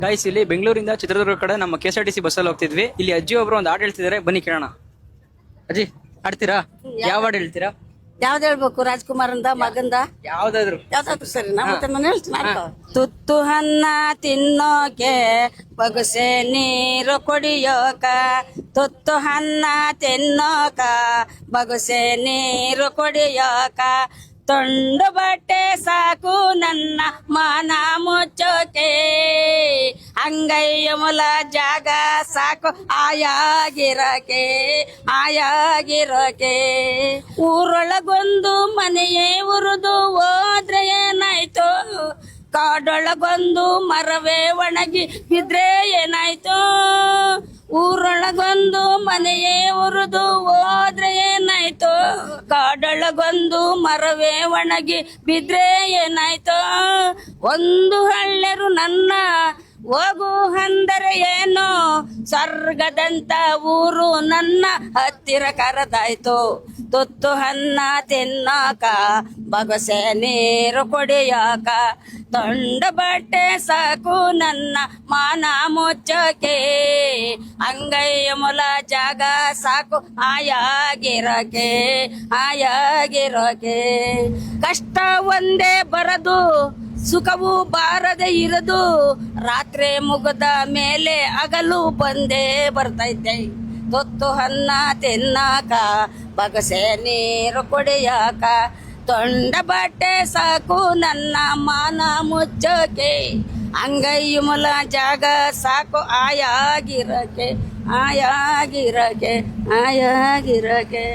Guys, ಇಲ್ಲಿ ಬೆಂಗಳೂರಿಂದ ಚಿತ್ರದುರ್ಗ ಕಡೆ ನಮ್ಮ KSRTC ಬಸ್ಸಲ್ಲಿ ಹೋಗ್ತಿದ್ವಿ. ಇಲ್ಲಿ ಅಜ್ಜಿ ಒಬ್ರು ಒಂದು ಹಾಡು ಹೇಳ್ತಿದ್ದಾರೆ, ಬನ್ನಿ ಕೇಳೋಣ. ಅಜ್ಜಿ ಹಾಡ್ತೀರಾ? ಯಾವ ಹಾಡು ಹೇಳ್ತೀರಾ? ಯಾವ್ದು ಹೇಳ್ಬೇಕು? ರಾಜ್ಕುಮಾರ್ ಅಂದ ಮಗಂದ ಯಾವ್ದಾದ್ರು ಯಾವ್ದಾದ್ರು ಸರಿ. ನಾನು ಹೇಳ್ತೀನಿ. ತುತ್ತು ಅನ್ನ ತಿನ್ನೋಕೆ ಬಗಸೆ ನೀರು ಕುಡಿಯೋಕ, ತುತ್ತು ಅನ್ನ ತಿನ್ನೋಕ ಬಗಸೆ ನೀರು ಕುಡಿಯೋಕ, ತೊಂಡು ಬಟ್ಟೆ ಸಾಕು ನನ್ನ ಮಾನ ಮುಚ್ಚೋಕೆ, ಅಂಗೈಯ ಮುಲ ಜಾಗ ಸಾಕು ಆಯಾಗಿರಕೆ ಆಯಾಗಿರೋಕೆ, ಊರೊಳಗೊಂದು ಮನೆಯೇ ಉರಿದು ಹೋದ್ರೆ ಏನಾಯ್ತು, ಕಾಡೊಳಗೊಂದು ಮರವೇ ಒಣಗಿ ಬಿದ್ರೆ ಏನಾಯ್ತು, ಊರೊಳಗೊಂದು ಮನೆಯೇ ಉರಿದು ಹೋದ್ರೆ ಏನಾಯ್ತು, ಕಾಡೊಳಗೊಂದು ಮರವೇ ಒಣಗಿ ಬಿದ್ರೆ ಏನಾಯ್ತು, ಒಂದು ಹಳ್ಳೆರು ನನ್ನ ಹೋಗು ಅಂದರೆ ಏನು, ಸ್ವರ್ಗದಂತ ಊರು ನನ್ನ ಹತ್ತಿರ ಕರೆದಾಯ್ತು, ತುತ್ತು ಅನ್ನ ತಿನ್ನಾಕ ಬಗಸೆ ನೀರು ಕುಡಿಯಾಕ, ತೊಂಡ ಬಟ್ಟೆ ಸಾಕು ನನ್ನ ಮಾನ ಮುಚ್ಚೋಕೆ, ಅಂಗೈಯ ಮುಲ ಜಾಗ ಸಾಕು ಆಯಾಗಿರೋಕೆ ಆಯಾಗಿರೋಕೆ, ಕಷ್ಟ ಒಂದೇ ಬರದು ಸುಖವು ಬಾರದೆ ಇರದು, ರಾತ್ರಿ ಮುಗದ ಮೇಲೆ ಹಗಲು ಬಂದೇ ಬರ್ತೈತೆ, ತುತ್ತು ಅನ್ನ ತಿನ್ನಾಕ ಬಗಸೆ ನೀರು ಕುಡಿಯಾಕ, ತೊಂಡ ಬಟ್ಟೆ ಸಾಕು ನನ್ನ ಮಾನ ಮುಚ್ಚೋಕೆ, ಅಂಗೈ ಮುಲ ಜಾಗ ಸಾಕು ಆಯಾಗಿರಕೆ ಆಯಾಗಿರಕೆ ಆಯಾಗಿರಕೆ.